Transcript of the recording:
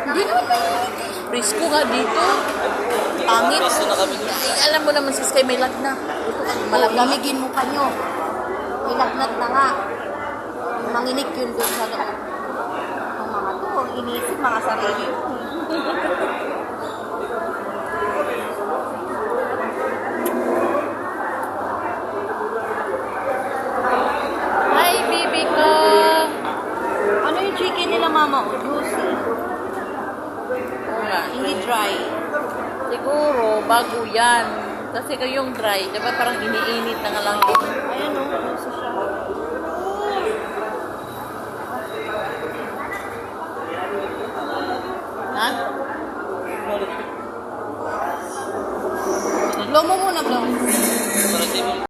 Hindi naman mainit. Presko nga dito. Pangit. Ay, alam mo naman sis kay may lagnat. Malamigin mo kanyo. May lagnat na nga. Manginig yun doon sa loob. Ang mga to, inisip mga sarili mo. Hi, baby ko. Ano yung chicken nila mama? Juicy. Oo nga. Hindi dry. Siguro, bago yan. Kasi kayong dry, diba parang iniinit na nga lang yun. Ayan o, juicy siya. Ha? Blow mo muna, blow.